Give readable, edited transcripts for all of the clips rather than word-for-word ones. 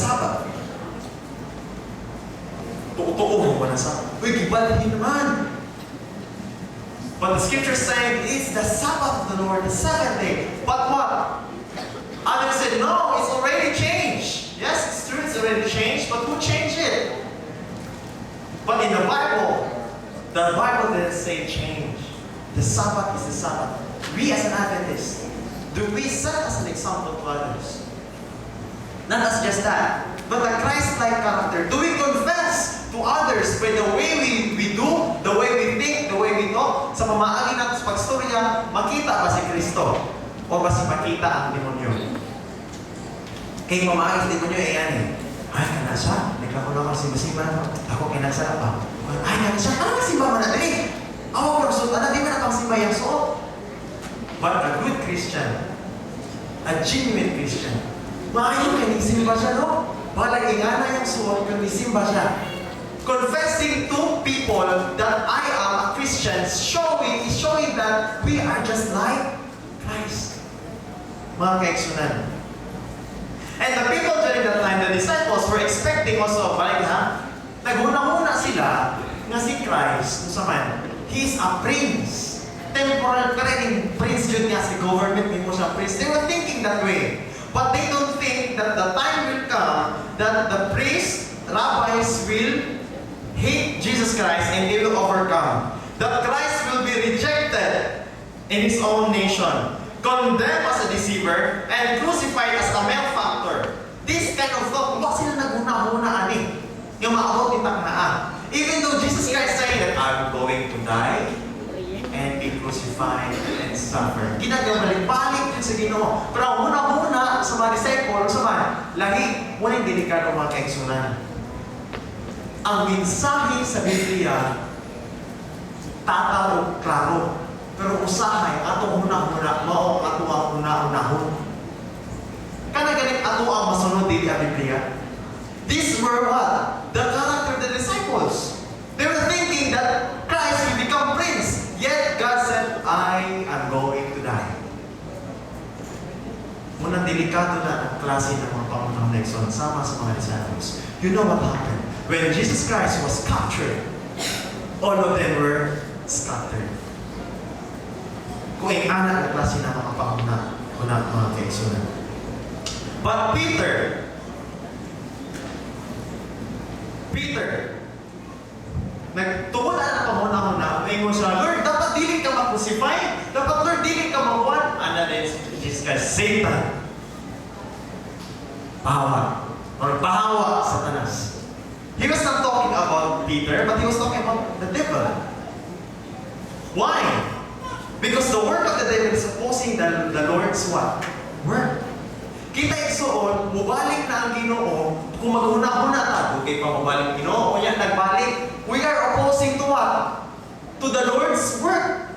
Sabbath. Tuo-tuo mo na Sabbath. Uy, gibalhin naman. But the scripture is saying it's the Sabbath of the Lord, the seventh day. But what? Others said, no, it's already changed. Yes, it's true, it's already changed, but who changed it? But in the Bible didn't say change. The Sabbath is the Sabbath. We as an Adventist, do we set as an example to others? Not as just that, but a Christ-like character. Do we confess to others by the way we do, the way we think, the way we talk? Sa pamaagi natin sa pagstorya, makita ba si Kristo? O ba si makita ang demonyo? Kaya pamaagi sa demonyo, yan eh. Ay, kanasa, nagkakulong si Masiba. Ako kinasa pa. Ay, kanasa, simba man natin. Ako ko resulta na, di ba na pang simba yung suot? But a good Christian, a genuine Christian, maayon ka nisimba siya, no? Palagi nga na yung suot kung nisimba siya. Confessing to people that I am a Christian, showing that we are just like Christ. Mga kaigsunan. And the people during that time, the disciples were expecting also, balik ha? Naguna-una sila nga si Christ, sa man, He's a prince. Temporal ka rin, prince yun nga si government, may mo siya prince. They were thinking that way. But they don't think that the time will come that the priests, rabbis will hate Jesus Christ and they will overcome. That Christ will be rejected in His own nation, condemned as a deceiver, and crucified as a malefactor. This kind of thought, wala sila naguna-una ani. Yung maabot ni taknaan. Even though Jesus Christ saying that I'm going to die and be crucified and suffer. Ginagabalik-balik yun sa Ginoo. Pero ang una-una sa mga disciple, sa mga lahi, walang delikado mga kaigsunan. Ang mensahe sa Biblia, tataw klaro. Pero usahay, atong una-una, mao ato ang una-unahon. Kana ganit ato ang masunod dili ang Biblia. These were what? The character of the disciples. They were thinking that Christ will become prince. Yet God said, I am going to die. Munang delikado na ang klase ng mga pangunang lekson sama sa mga disciples. You know what happened? When Jesus Christ was captured, all of them were scattered. Kung ang anak na klase ng mga pangunang mga kaigsunan. But Peter, nagtuon na pamuna-una, may mo siya, Lord, dapat dili ka mag-crucify, dapat Lord, dili ka mag-one. Ano din, Jesus Christ, Satan. Pahawa, Satanas. He was not talking about Peter, but he was talking about the devil. Why? Because the work of the devil is opposing the Lord's what? Work. Kita igsoon, mubalik na ang Ginoo, kung maghuna-huna tayo, kay pa mubalik Ginoo, o yan nagbalik, we are opposing to what? To the Lord's work.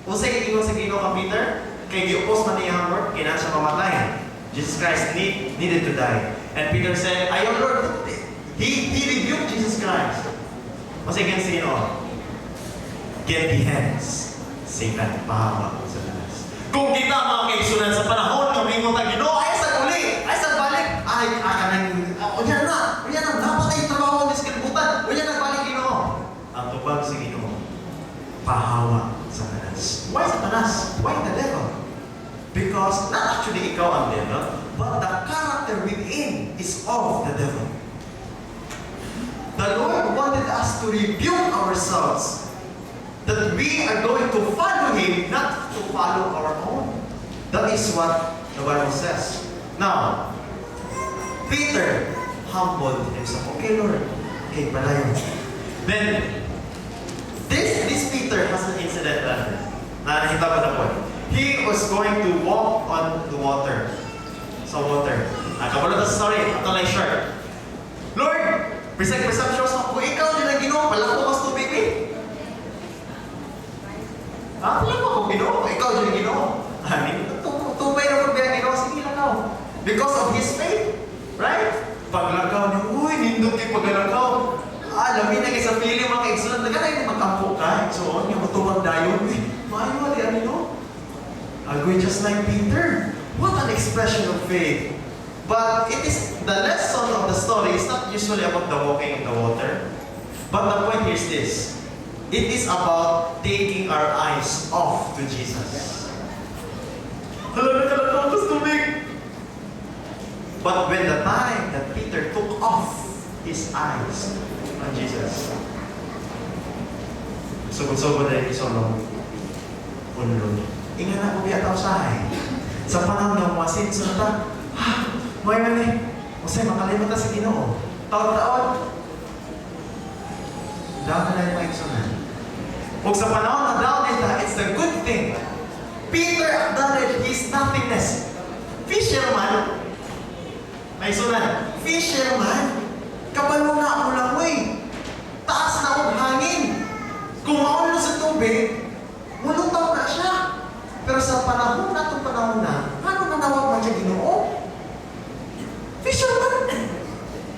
Kung sa ingon sa Ginoo ka Peter, kay gi-oppose man niya ang work, kailan siya mamatay. Jesus Christ needed to die. And Peter said, ayaw Lord, he rebuked Jesus Christ. Kung sa ingon sa Ginoo, get the hands, Satan, pahawa sa Satanas. Kung kita mga kaigsunan sa panahon, kamingon ta Ginoo, ay sa uli, ay sa balik, ay o yan na, dapat ay trabaho ng iskalibutan, o yan na balik Ginoo. Ang tubag sa Ginoo, pahawa sa Satanas. Why Satanas? Why the devil? Because not actually ikaw ang devil, but the character within is of the devil. The Lord wanted us to rebuke ourselves that we are going to follow Him, not to follow our own. That is what the Bible says. Now, Peter humbled himself. Okay, Lord. Okay, palayo. Then, this Peter has an incident na nakita ko na po. He was going to walk on the water. Sa water. Kabalo na sa story. Ito lang short. Lord, presumptuous ako. Ikaw din ang Ginoo. Palako mas tubig eh. Wala ko kung Ginoo. Ikaw din ang Ginoo. Tubay na kung biya Ginoo. Sige lang ako. Because of his faith. Right? Paglagaw niya, uy, nindot kayo paglagaw. Lamin na kayo sa pili, mga kaigsunan. Nagana yung magkampo ka. So, yung matubang dayon. Uy, maayo, ano? I'll go just like Peter. What an expression of faith. But it is, the lesson of the story is not usually about the walking in the water. But the point here is this. It is about taking our eyes off to Jesus. But when the time that Peter took off his eyes on Jesus, sugod-sugod na yung isolong unlod. Inga na ko biya tao sahay. Sa panahon ng masin, sunata, may mali. Masay, makalimutan sa Ginoo. Taon-taon. Down na lang yung sunan. Kung sa panahon na down nila, it's the good thing. Peter acknowledged his nothingness. Fisherman, may sunan, fisherman, kabalo na ako lang mo eh. Taas na akong hangin. Kung mauna sa tubig, mulutaw na siya. Pero sa panahon na itong panahon na, ano nanawag man siya Ginoo? Fisherman!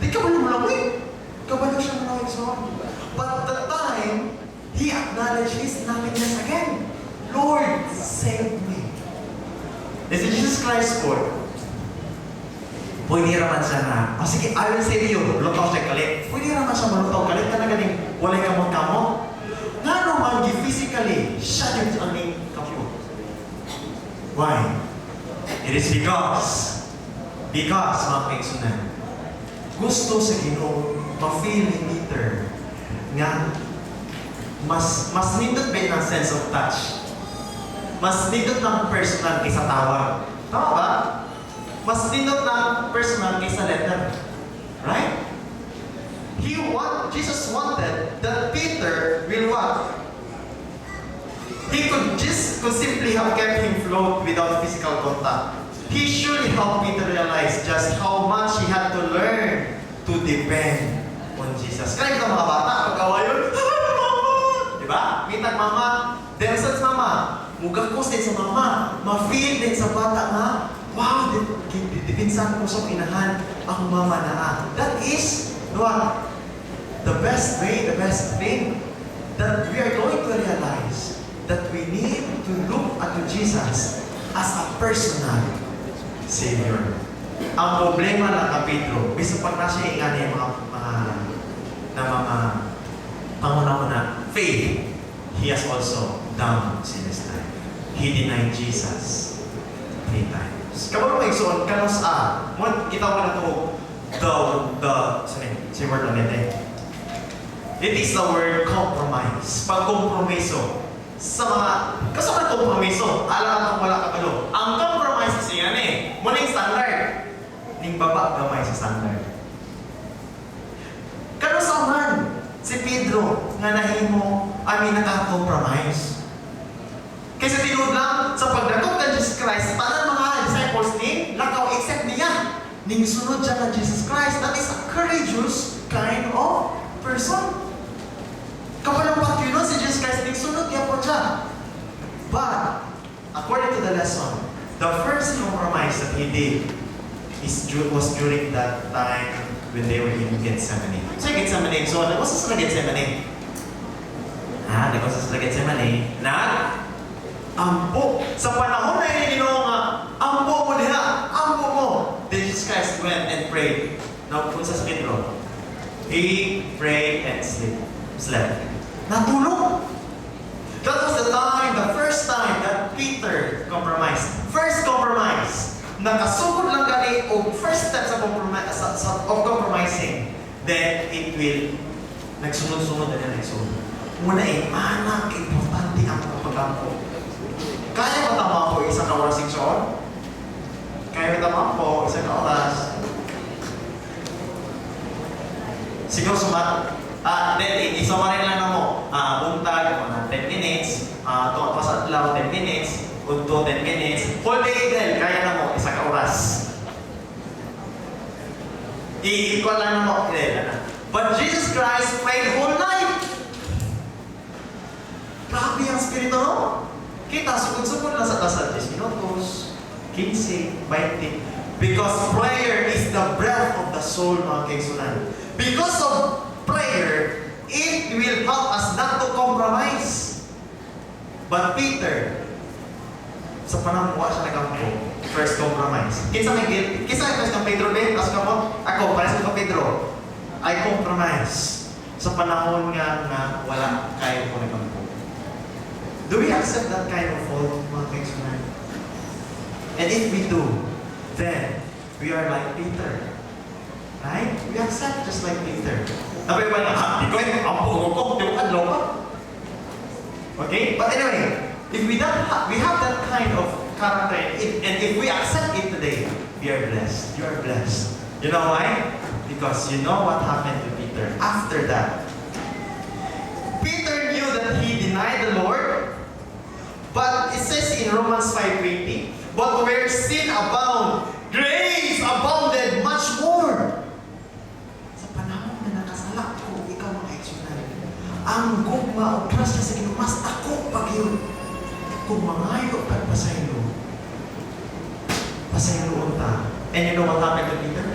Di kabalo mo lang eh. Kabalo siya manawag sa. But the time, he acknowledged his nothingness again. Lord, save me. This is Jesus Christ for. Pwede raman siya na, sige, I will save you. Lutaw siya kalit. Pwede raman siya malutaw kalit ka na galing walay kamot-kamot. Nga naman, physically, siya yung aming kapyo. Why? It is because mga kaigsunan, gusto sa Ginoo, ma-feel ni Peter nga mas nindot ba ng sense of touch? Mas nindot ng personal kaysa tawag. Tama ba? Mas nindot ng personal kaysa letter. Right? Jesus wanted that Peter will what? He could simply have kept him float without physical contact. He surely helped Peter realize just how much he had to learn to depend on Jesus. Kaya kita mga bata, pagkawa yun, diba? Mitag mama, densas mama, mugakos din sa mama, ma-feel din sa bata nga, wow, dipinsan ko sa inahan, ang mama na. That is, what? The best way, the best thing that we are going to realize that we need to look at Jesus as a personal Savior. Ang problema ng Kapitro, bisa pa na siya ingani mga panguna-una, faith, he has also down in his life. He denied Jesus 3 times. Kapag may igsoon, kanos kita mo na to, say word on it. It is the word compromise. Pag-kompromiso. Sa mga, kasama kompromiso, alam kung wala kakalo. Ang compromise kasi yan muna yung standard. Ning baba, gamay sa standard. Kano sa man, si Pedro, nga nahimo, naka-compromise. Kaysa tinod lang, sa pagdakop ng Jesus Christ, tanan mga disciples ni, lakaw accept niya. Ning sunod siya ng Jesus Christ, that is a courageous kind of person. Kapalampat yun si Jesus Christ, ning sunod niya po siya. But, according to the lesson, the first compromise that he did was during that time when they were in Gethsemane. So, Gethsemane, so ano sa Gethsemane? Nagwasa sa Gethsemane, ampo. Sa panahon na yun, nga, ampo mo diha, ampo mo. Then Jesus Christ went and prayed. Now, kung sa Pedro, he prayed and slept. Natulog. That was the time, the first time that Peter compromised. First compromise. Nakasugod lang gani o first step sa compromising. Then it will nagsunod-sunod na nagsunod. Muna anak, importante ang pagpagkampo. Kaya ba tama po isang oras section? Kaya ba tama po isang oras? Siguro sumat. Then, isamarin lang na mo. Buntag, 10 minutes. Pasat lang 10 minutes. Unto 10 minutes. Whole day, then, kaya na mo. Isang oras. I-equal lang na mo. But Jesus Christ prayed whole night. Grabe ang spirito, no? Kita, sugod-sugod lang sa tasal. 10 minutos, 15, 20. Because prayer is the breath of the soul, mga kaigsunan. Because of prayer, it will help us not to compromise. But Peter, sa panahon mo siya nagampo, first compromise. compromise. Kinsa may guilty? Kinsa may kang Pedro Ben? Kas ka mo? Ako, pares ko Pedro. I compromise sa panahon nga wala kayo ko nagkampo. Do we accept that kind of fault, mga kaibigan? And if we do, then we are like Peter. Right? We accept just like Peter. Nabi ba na, ikaw yung ampo ko, di mo kadlaw pa. Okay? But anyway, if we have that kind of character, and if we accept it today, we are blessed. You are blessed. You know why? Because you know what happened to Peter. After that, Peter knew that he denied the Lord, but it says in Romans 5:20, but where sin abound, grace abounded much more. Sa panahon na nakasalak ko, ikaw mga eksunan, ang gugma o trust sa Ginoo mas ako pag yun. Kung mangayo at pasaylo ta. And you know what happened to Peter?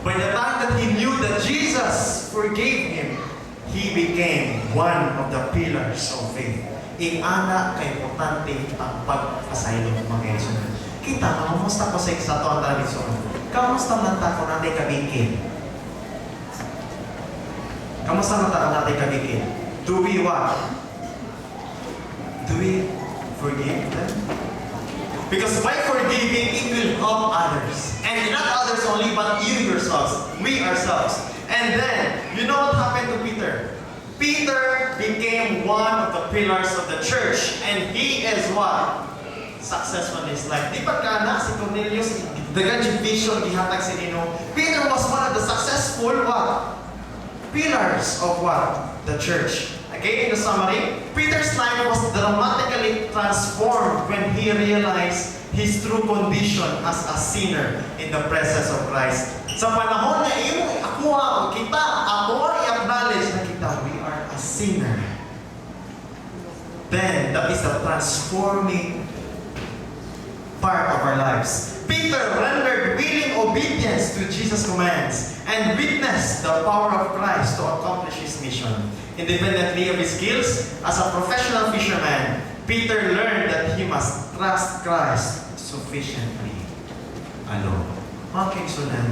By the time that he knew that Jesus forgave him, he became one of the pillars of faith. Ingana kay importante ang pagpasaylo mga eksunan. Kita, kamusta ko sa ito ang tradisyon? Kamusta man tako natin kabikin? Kamusta man tako natin kabikin? Do we what? Do we forgive them? Because by forgiving, it will help others. And not others only, but you yourselves. We ourselves. And then, you know what happened to Peter? Peter became one of the pillars of the church. And he is what? Successful in his life. Di ba kana si Cornelius, dagan yung vision, gihatag si Nino. Peter was one of the successful what? Pillars of what? The church. Okay, in the summary, Peter's life was dramatically transformed when he realized his true condition as a sinner in the presence of Christ. Sa panahon na imo ako kita, ako i-acknowledge na kita, we are a sinner. Then, that is the transforming part of our lives. Peter rendered willing obedience to Jesus' commands and witnessed the power of Christ to accomplish his mission. Independently of his skills, as a professional fisherman, Peter learned that he must trust Christ sufficiently alone. Mga kaigsunan,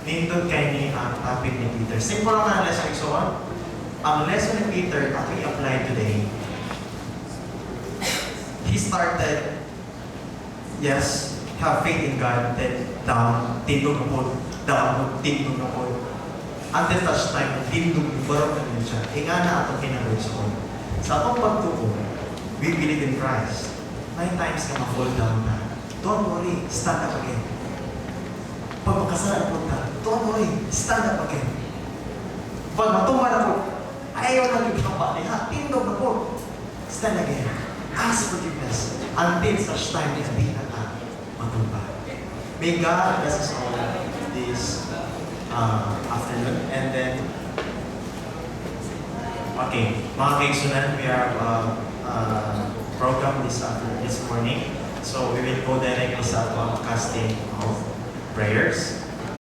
nindot kayo ni ang topic ni Peter. Simple lang ang lesson igsuon. Ang lesson ni Peter at we apply today. He started, yes, have faith in God, then down, tindog na po, down, tindog na po. Until such time, tindog na barok na siya. Inga na atong kinagawin. Sa atong pagtuko, we believe in Christ. 9 times ka ma-fall down na. Don't worry, stand up again. Pag makasalan po ka, don't worry, stand up again. Pag matumba na po, ayaw na yung kapag niya, tindog na po. Stand again. Ask forgiveness. Until such time, hindi na ka matumba. May God bless us all this afternoon. And then, okay, mga kaigsunan, we have program this morning. So we will go directly sa casting of prayers.